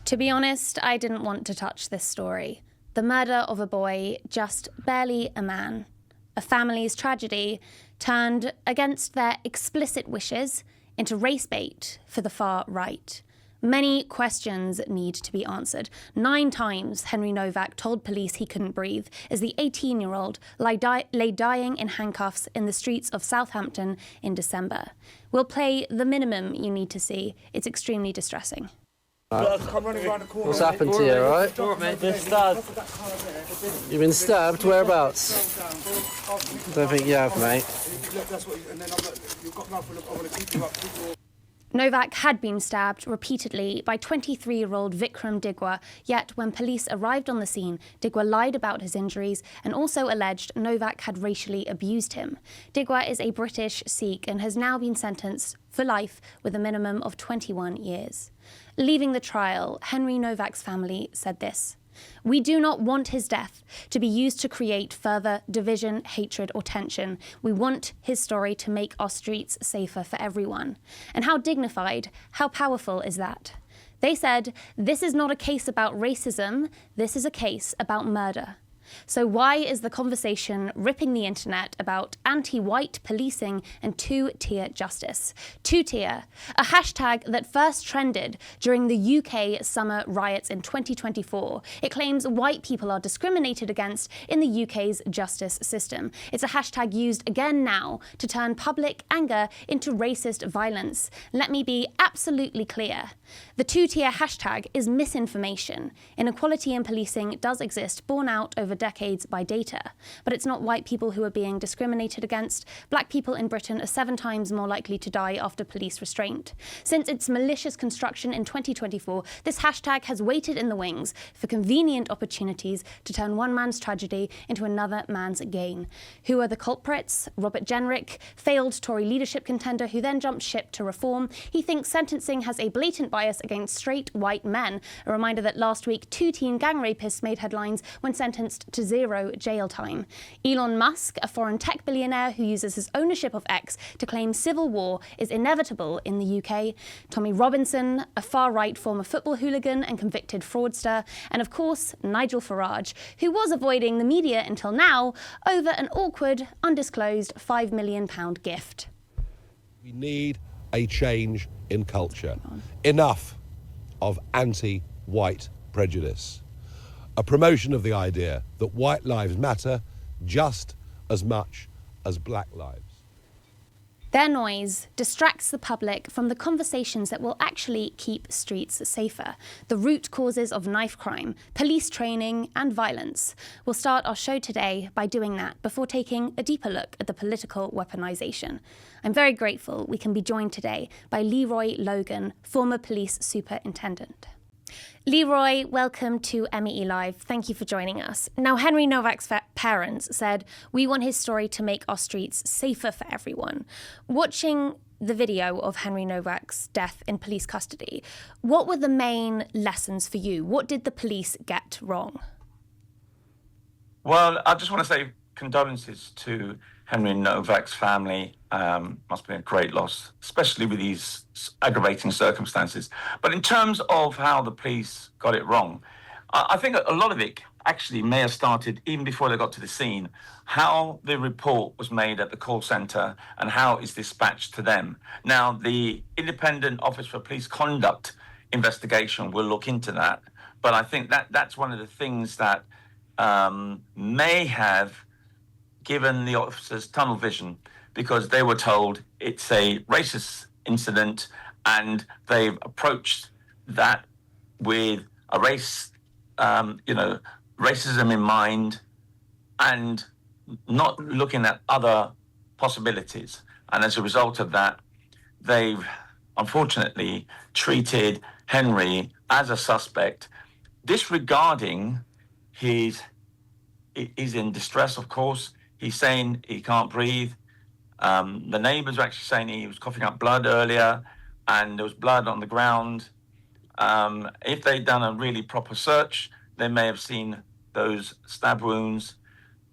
To be honest, I didn't want to touch this story. The murder of a boy, just barely a man. A family's tragedy turned against their explicit wishes into race bait for the far right. Many questions need to be answered. 9 times Henry Nowak told police he couldn't breathe as the 18-year-old lay dying in handcuffs in the streets of Southampton in December. We'll play the minimum you need to see. It's extremely distressing. What's happened to you, right? Been stabbed. You've been stabbed? Whereabouts? Don't think you have, mate. Nowak had been stabbed repeatedly by 23-year-old Vikram Digwa, yet when police arrived on the scene, Digwa lied about his injuries and also alleged Nowak had racially abused him. Digwa is a British Sikh and has now been sentenced for life with a minimum of 21 years. Leaving the trial, Henry Nowak's family said this: "We do not want his death to be used to create further division, hatred or tension. We want his story to make our streets safer for everyone." And how dignified, how powerful is that? They said, this is not a case about racism, this is a case about murder. So why is the conversation ripping the internet about anti-white policing and two-tier justice? Two-tier, a hashtag that first trended during the UK summer riots in 2024. It claims white people are discriminated against in the UK's justice system. It's a hashtag used again now to turn public anger into racist violence. Let me be absolutely clear. The two-tier hashtag is misinformation. Inequality in policing does exist, borne out over decades by data. But it's not white people who are being discriminated against. Black people in Britain are 7 times more likely to die after police restraint. Since its malicious construction in 2024, this hashtag has waited in the wings for convenient opportunities to turn one man's tragedy into another man's gain. Who are the culprits? Robert Jenrick, failed Tory leadership contender who then jumped ship to reform. He thinks sentencing has a blatant bias against straight white men. A reminder that last week 2 teen gang rapists made headlines when sentenced to 0 jail time. Elon Musk, a foreign tech billionaire who uses his ownership of X to claim civil war is inevitable in the UK. Tommy Robinson, a far-right former football hooligan and convicted fraudster. And of course, Nigel Farage, who was avoiding the media until now over an awkward, undisclosed £5 million gift. We need a change in culture. Enough of anti-white prejudice. A promotion of the idea that white lives matter just as much as black lives. Their noise distracts the public from the conversations that will actually keep streets safer. The root causes of knife crime, police training and violence. We'll start our show today by doing that before taking a deeper look at the political weaponisation. I'm very grateful we can be joined today by Leroy Logan, former police superintendent. Leroy, welcome to MEELive. Thank you for joining us. Now, Henry Nowak's parents said, "We want his story to make our streets safer for everyone." Watching the video of Henry Nowak's death in police custody, what were the main lessons for you? What did the police get wrong? Well, I just want to say condolences to Henry Nowak's family. Must be a great loss, especially with these aggravating circumstances. But in terms of how the police got it wrong, I think a lot of it actually may have started even before they got to the scene, how the report was made at the call centre and how it's dispatched to them. Now, the Independent Office for Police Conduct investigation will look into that. But I think that's one of the things that may have given the officers tunnel vision, because they were told it's a racist incident and they've approached that with a racism in mind and not looking at other possibilities. And as a result of that, they've unfortunately treated Henry as a suspect, disregarding he's in distress, of course. He's saying he can't breathe. The neighbours are actually saying he was coughing up blood earlier and there was blood on the ground. If they'd done a really proper search, they may have seen those stab wounds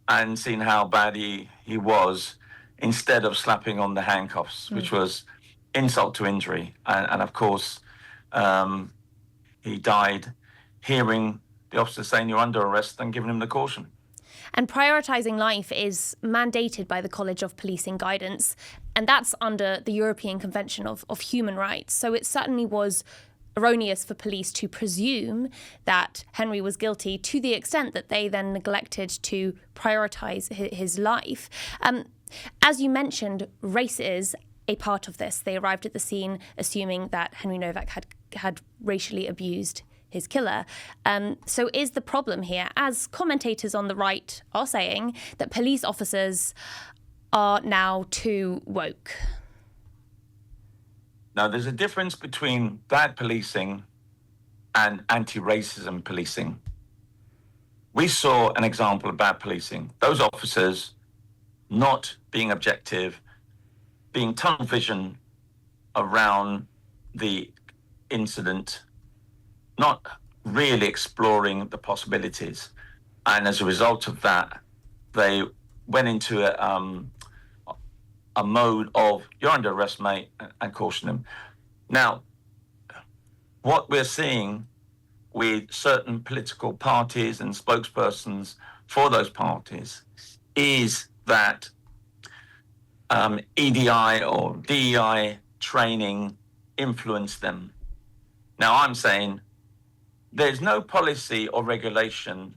and seen how bad he was, instead of slapping on the handcuffs, which was insult to injury. And of course, he died hearing the officer saying you're under arrest and giving him the caution. And prioritising life is mandated by the College of Policing guidance, and that's under the European Convention of Human Rights. So it certainly was erroneous for police to presume that Henry was guilty to the extent that they then neglected to prioritise his life. As you mentioned, race is a part of this. They arrived at the scene assuming that Henry Nowak had racially abused his killer. So is the problem here, as commentators on the right are saying, that police officers are now too woke? Now, there's a difference between bad policing and anti-racism policing. We saw an example of bad policing. Those officers not being objective, being tunnel vision around the incident, not really exploring the possibilities. And as a result of that, they went into a mode of, you're under arrest, mate, and caution him. Now, what we're seeing with certain political parties and spokespersons for those parties is that EDI or DEI training influenced them. Now, I'm saying there's no policy or regulation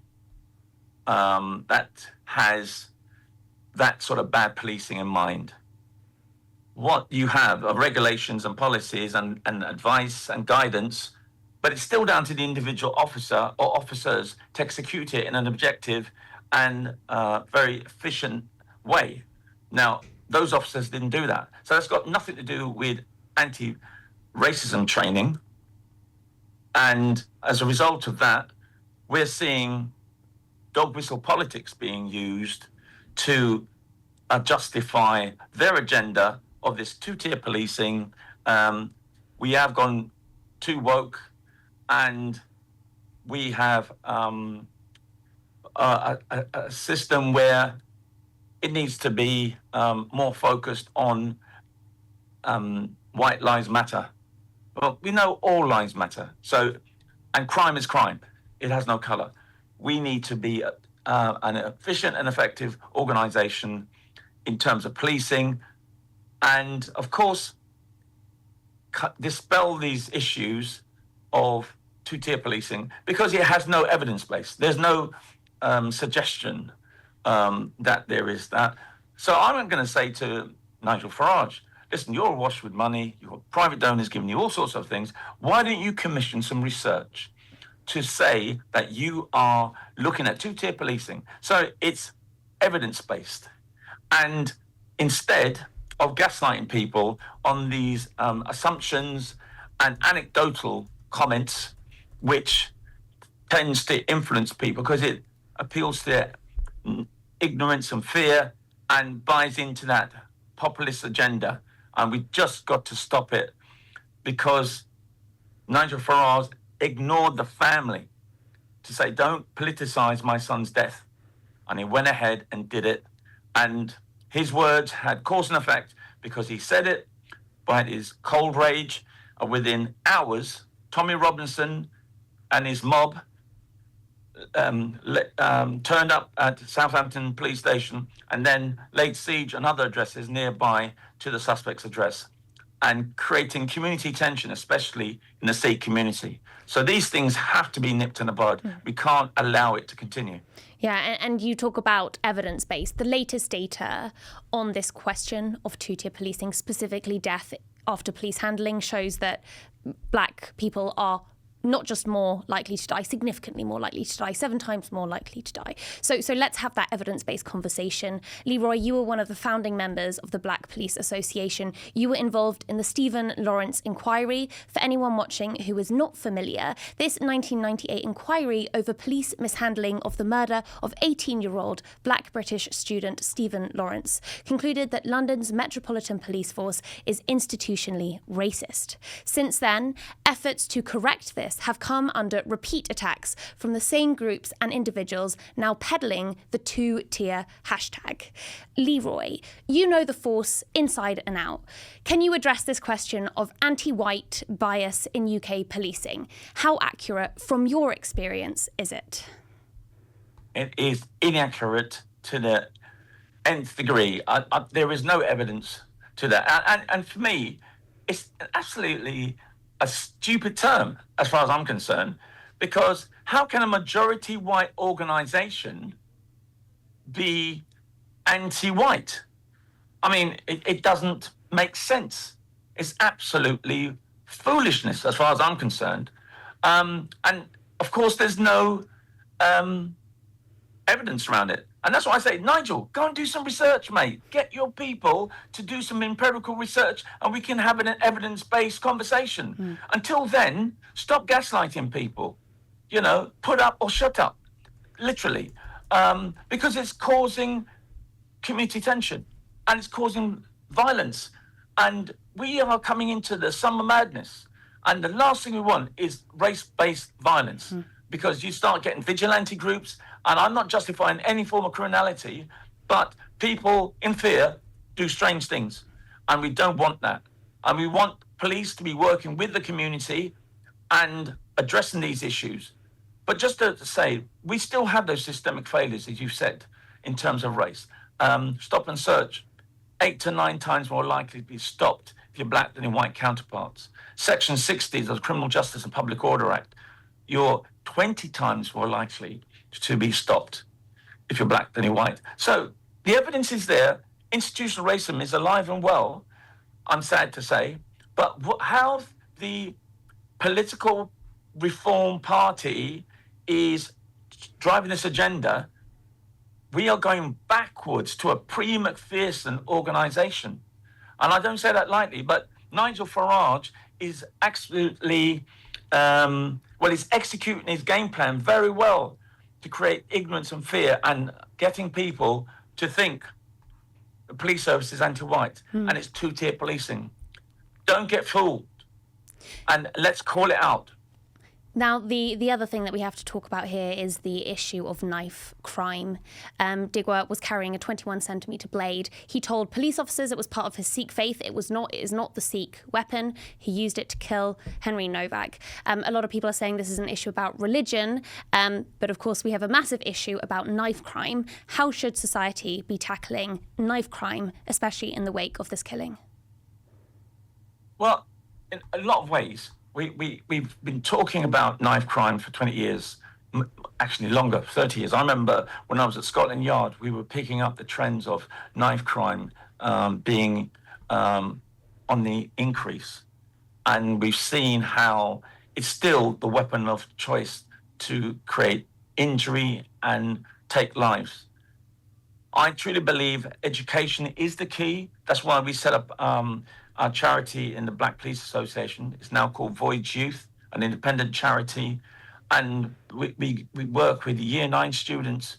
that has that sort of bad policing in mind. What you have are regulations and policies and advice and guidance, but it's still down to the individual officer or officers to execute it in an objective and very efficient way. Now, those officers didn't do that. So that's got nothing to do with anti-racism training. And as a result of that, we're seeing dog whistle politics being used to justify their agenda of this two-tier policing. We have gone too woke, and we have a system where it needs to be more focused on white lives matter. Well, we know all lives matter. So, and crime is crime. It has no color. We need to be an efficient and effective organization in terms of policing, and of course, dispel these issues of two-tier policing because it has no evidence base. There's no suggestion that there is that. So I'm going to say to Nigel Farage, listen, you're awash with money, you've got private donors giving you all sorts of things. Why don't you commission some research to say that you are looking at two-tier policing? So it's evidence-based. And instead of gaslighting people on these assumptions and anecdotal comments, which tends to influence people because it appeals to their ignorance and fear and buys into that populist agenda. And we just got to stop it, because Nigel Farage ignored the family to say, don't politicize my son's death. And he went ahead and did it. And his words had cause and effect because he said it by his cold rage. Within hours, Tommy Robinson and his mob turned up at Southampton police station and then laid siege on other addresses nearby to the suspect's address, and creating community tension, especially in the Sikh community. So these things have to be nipped in the bud. We can't allow it to continue. Yeah, and you talk about evidence-based. The latest data on this question of two-tier policing, specifically death after police handling, shows that black people are not just more likely to die, significantly more likely to die, 7 times more likely to die. So let's have that evidence-based conversation. Leroy, you were one of the founding members of the Black Police Association. You were involved in the Stephen Lawrence inquiry. For anyone watching who is not familiar, this 1998 inquiry over police mishandling of the murder of 18-year-old black British student Stephen Lawrence concluded that London's Metropolitan Police Force is institutionally racist. Since then, efforts to correct this this have come under repeat attacks from the same groups and individuals now peddling the two-tier hashtag. Leroy, you know the force inside and out. Can you address this question of anti-white bias in UK policing? How accurate, from your experience, is it? It is inaccurate to the nth degree. There is no evidence to that. And for me, it's absolutely a stupid term as far as I'm concerned, because how can a majority white organisation be anti-white? I mean, it doesn't make sense. It's absolutely foolishness as far as I'm concerned. And of course, there's no evidence around it. And that's why I say, Nigel, go and do some research, mate. Get your people to do some empirical research and we can have an evidence-based conversation. Until then, stop gaslighting people. You know, put up or shut up, literally. Because it's causing community tension and it's causing violence. And we are coming into the summer madness. And the last thing we want is race-based violence. Because you start getting vigilante groups, and I'm not justifying any form of criminality, but people in fear do strange things, and we don't want that. And we want police to be working with the community and addressing these issues. But just to say, we still have those systemic failures, as you've said, in terms of race. Stop and search, 8 to 9 times more likely to be stopped if you're black than your white counterparts. Section 60 of the Criminal Justice and Public Order Act, you're 20 times more likely to be stopped if you're black than you're white. So the evidence is there. Institutional racism is alive and well, I'm sad to say. But how the political reform party is driving this agenda, we are going backwards to a pre-Macpherson organisation. And I don't say that lightly, but Nigel Farage is absolutely, he's executing his game plan very well to create ignorance and fear and getting people to think the police service is anti-white and it's two-tier policing. Don't get fooled. And let's call it out. Now, the other thing that we have to talk about here is the issue of knife crime. Digwa was carrying a 21-centimetre blade. He told police officers it was part of his Sikh faith. It is not the Sikh weapon. He used it to kill Henry Nowak. A lot of people are saying this is an issue about religion, but of course we have a massive issue about knife crime. How should society be tackling knife crime, especially in the wake of this killing? Well, in a lot of ways, we've been talking about knife crime for 20 years, actually longer, 30 years. I remember when I was at Scotland Yard, we were picking up the trends of knife crime being on the increase. And we've seen how it's still the weapon of choice to create injury and take lives. I truly believe education is the key. That's why we set up our charity in the Black Police Association. It's now called Voyage Youth, an independent charity. And we work with Year 9 students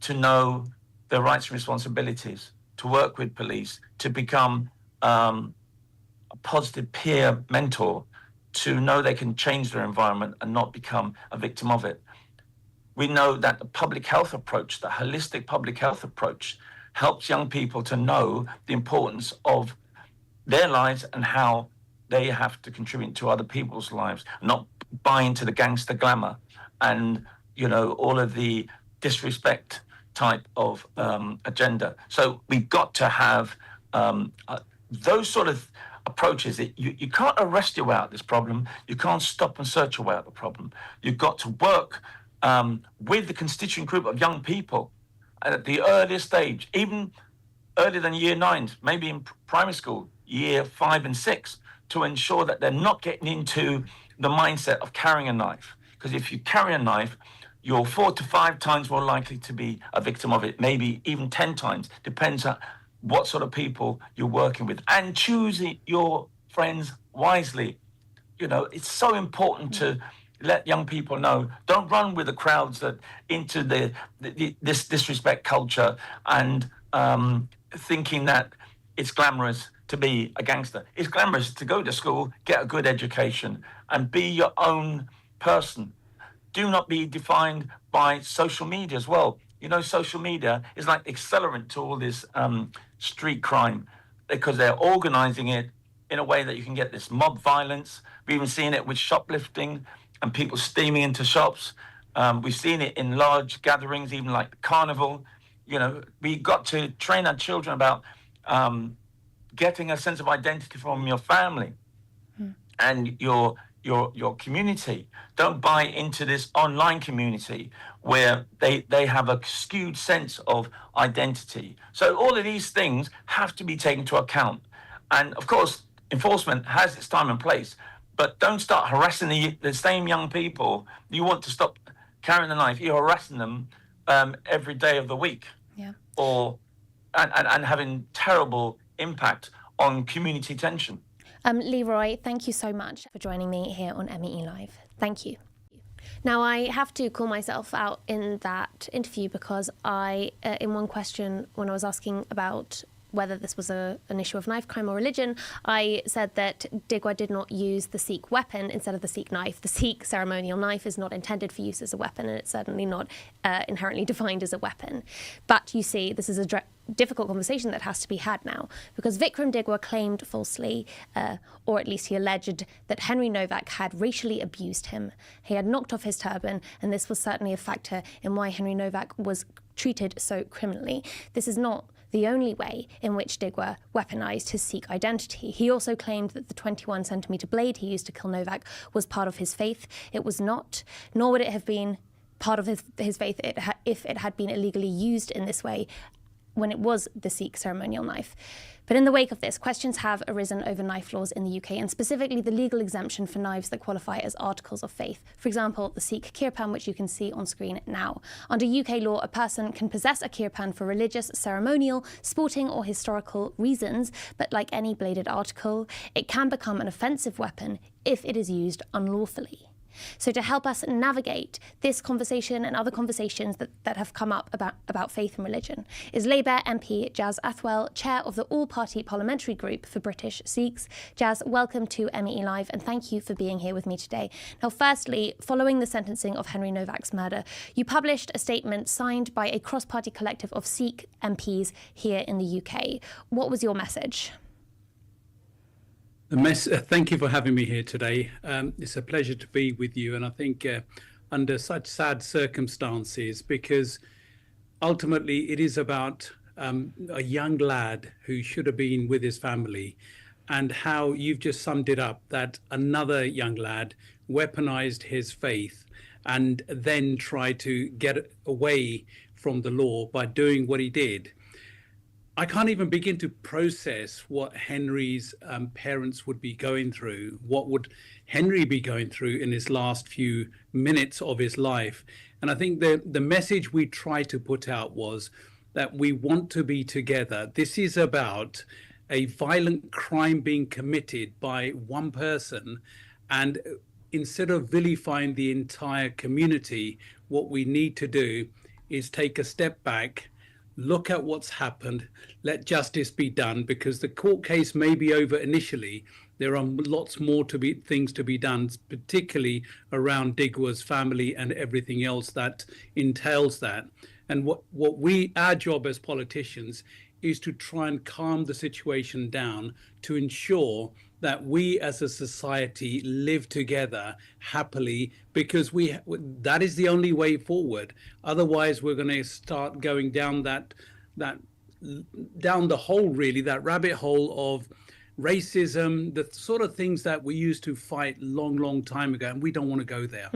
to know their rights and responsibilities, to work with police, to become a positive peer mentor, to know they can change their environment and not become a victim of it. We know that the public health approach, the holistic public health approach, helps young people to know the importance of their lives and how they have to contribute to other people's lives, not buy into the gangster glamour and, you know, all of the disrespect type of agenda. So we've got to have those sort of approaches. You can't arrest your way out of this problem. You can't stop and search your way out of the problem. You've got to work with the constituent group of young people at the earliest stage, even earlier than Year 9, maybe in primary school, Year 5 and 6, to ensure that they're not getting into the mindset of carrying a knife. Because if you carry a knife, you're 4 to 5 times more likely to be a victim of it, maybe even 10 times, depends on what sort of people you're working with. And choosing your friends wisely. You know, it's so important to let young people know, don't run with the crowds that into this disrespect culture and thinking that it's glamorous to be a gangster. It's glamorous to go to school, get a good education, and be your own person. Do not be defined by social media as well. You know, social media is like accelerant to all this street crime, because they're organizing it in a way that you can get this mob violence. We've even seen it with shoplifting and people steaming into shops. We've seen it in large gatherings, even like the carnival. You know, we got to train our children about getting a sense of identity from your family and your community. Don't buy into this online community where they have a skewed sense of identity. So all of these things have to be taken into account. And of course, enforcement has its time and place, but don't start harassing the same young people. You want to stop carrying the knife, you're harassing them every day of the week. Yeah. And having terrible impact on community tension. Leroy, thank you so much for joining me here on MEELive. Thank you. Now, I have to call myself out in that interview because I, in one question, when I was asking about whether this was an issue of knife crime or religion, I said that Digwa did not use the Sikh weapon instead of the Sikh knife. The Sikh ceremonial knife is not intended for use as a weapon, and it's certainly not inherently defined as a weapon. But you see, this is a difficult conversation that has to be had now, because Vikram Digwa claimed falsely, or at least he alleged, that Henry Nowak had racially abused him. He had knocked off his turban, and this was certainly a factor in why Henry Nowak was treated so criminally. This is not the only way in which Digwa weaponized his Sikh identity. He also claimed that the 21-centimetre blade he used to kill Nowak was part of his faith. It was not, nor would it have been part of his faith if it had been illegally used in this way when it was the Sikh ceremonial knife. But in the wake of this, questions have arisen over knife laws in the UK, and specifically the legal exemption for knives that qualify as articles of faith. For example, the Sikh kirpan, which you can see on screen now. Under UK law, a person can possess a kirpan for religious, ceremonial, sporting or historical reasons, but like any bladed article, it can become an offensive weapon if it is used unlawfully. So to help us navigate this conversation and other conversations that have come up about faith and religion is Labour MP Jas Athwal, chair of the All-Party Parliamentary Group for British Sikhs. Jas, welcome to MEELive, and thank you for being here with me today. Now, firstly, following the sentencing of Henry Nowak's murder, you published a statement signed by a cross-party collective of Sikh MPs here in the UK. What was your message? Thank you for having me here today. It's a pleasure to be with you, and I think under such sad circumstances, because ultimately it is about a young lad who should have been with his family, and how you've just summed it up, that another young lad weaponized his faith and then tried to get away from the law by doing what he did. I can't even begin to process what Henry's parents would be going through. What would Henry be going through in his last few minutes of his life? And I think the message we tried to put out was that we want to be together. This is about a violent crime being committed by one person, and instead of vilifying the entire community, what we need to do is take a step back, look at what's happened, let justice be done, because the court case may be over initially. There are lots more things to be done, particularly around Digwa's family and everything else that entails that. And our job as politicians is to try and calm the situation down, to ensure that we as a society live together happily, because that is the only way forward. Otherwise, we're going to start going down that rabbit hole of racism, the sort of things that we used to fight long time ago, and we don't want to go there.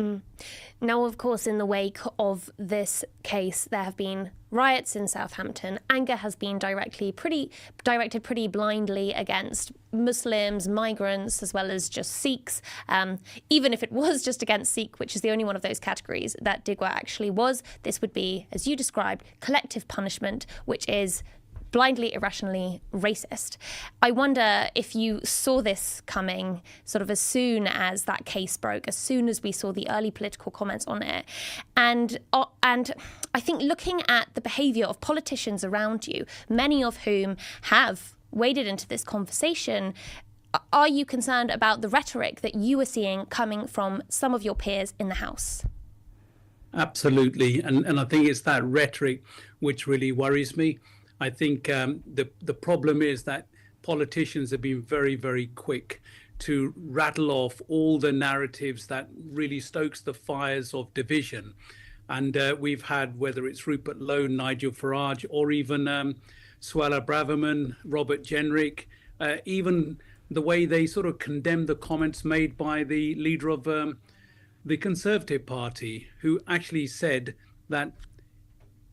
Now, of course, in the wake of this case, there have been riots in Southampton. Anger has been directed pretty blindly against Muslims, migrants, as well as just Sikhs. Even if it was just against Sikh, which is the only one of those categories that Digwa actually was, this would be, as you described, collective punishment, which is blindly, irrationally racist. I wonder if you saw this coming sort of as soon as that case broke, as soon as we saw the early political comments on it. And I think looking at the behaviour of politicians around you, many of whom have waded into this conversation, are you concerned about the rhetoric that you are seeing coming from some of your peers in the House? Absolutely. And I think it's that rhetoric which really worries me. I think the problem is that politicians have been very, very quick to rattle off all the narratives that really stokes the fires of division. And we've had, whether it's Rupert Lowe, Nigel Farage, or even Suella Braverman, Robert Jenrick, even the way they sort of condemned the comments made by the leader of the Conservative Party, who actually said that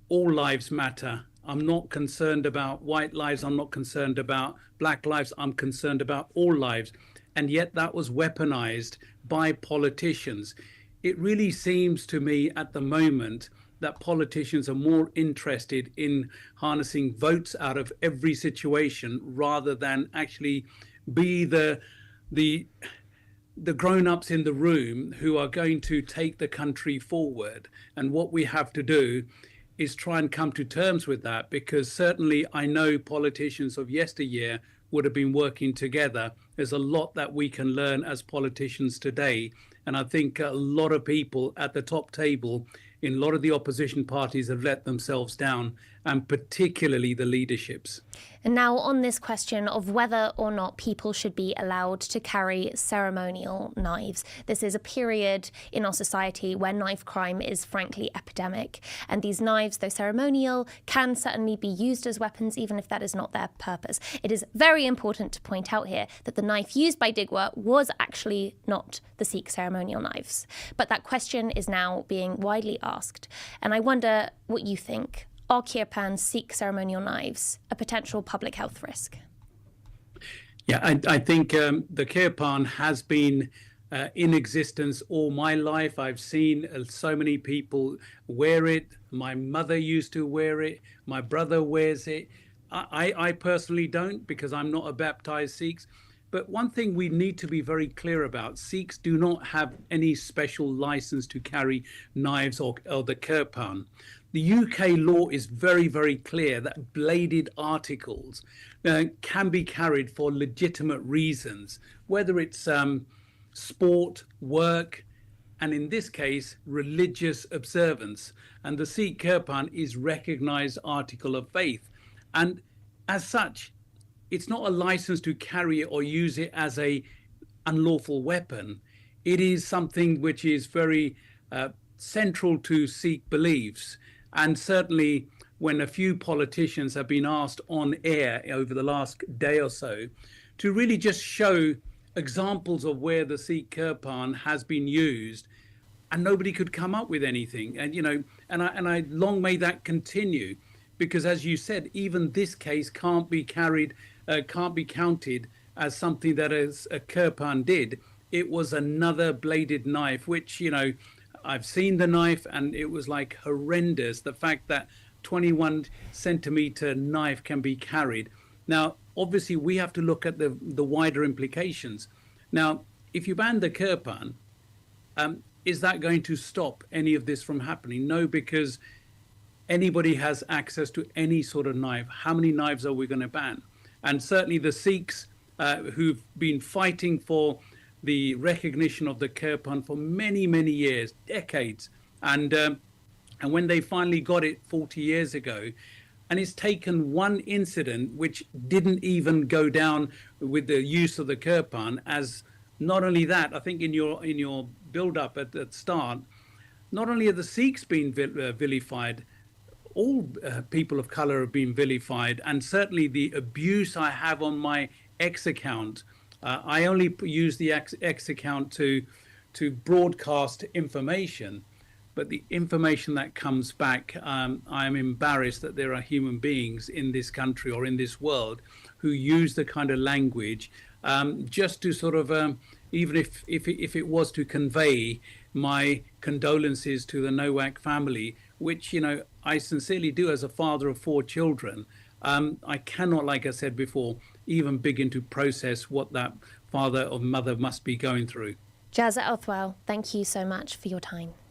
all lives matter. I'm not concerned about white lives. I'm not concerned about black lives. I'm concerned about all lives. And yet that was weaponized by politicians. It really seems to me at the moment that politicians are more interested in harnessing votes out of every situation rather than actually be the grown-ups in the room who are going to take the country forward. And what we have to do is try and come to terms with that, because certainly I know politicians of yesteryear would have been working together. There's a lot that we can learn as politicians today. And I think a lot of people at the top table in a lot of the opposition parties have let themselves down, and particularly the leaderships. And now on this question of whether or not people should be allowed to carry ceremonial knives. This is a period in our society where knife crime is frankly epidemic. And these knives, though ceremonial, can certainly be used as weapons, even if that is not their purpose. It is very important to point out here that the knife used by Digwa was actually not the Sikh ceremonial knives. But that question is now being widely asked. And I wonder what you think. Are Kirpan's Sikh ceremonial knives a potential public health risk? Yeah, I think the Kirpan has been in existence all my life. I've seen so many people wear it. My mother used to wear it. My brother wears it. I personally don't, because I'm not a baptized Sikh. But one thing we need to be very clear about, Sikhs do not have any special license to carry knives or the Kirpan. The UK law is very, very clear that bladed articles can be carried for legitimate reasons, whether it's sport, work, and in this case, religious observance. And the Sikh Kirpan is recognised article of faith. And as such, it's not a license to carry it or use it as a unlawful weapon. It is something which is very central to Sikh beliefs. And certainly when a few politicians have been asked on air over the last day or so to really just show examples of where the Sikh Kirpan has been used, and nobody could come up with anything. And, you know, and I long may that continue, because as you said, even this case can't be counted as something that a Kirpan did. It was another bladed knife, which, you know, I've seen the knife and it was like horrendous. The fact that 21 centimeter knife can be carried. Now, obviously we have to look at the wider implications. Now, if you ban the Kirpan, is that going to stop any of this from happening? No, because anybody has access to any sort of knife. How many knives are we going to ban? And certainly the Sikhs who've been fighting for the recognition of the Kirpan for many, many years, decades. And when they finally got it 40 years ago, and it's taken one incident which didn't even go down with the use of the Kirpan, as not only that, I think in your build-up at the start, not only are the Sikhs being vilified, all people of colour have been vilified, and certainly the abuse I have on my X account. I only use the X account to broadcast information, but the information that comes back, I'm embarrassed that there are human beings in this country or in this world who use the kind of language just to sort of, even if it was to convey my condolences to the Nowak family, which, you know, I sincerely do as a father of 4 children. I cannot, like I said before, even begin to process what that father or mother must be going through. Jas Athwal, thank you so much for your time.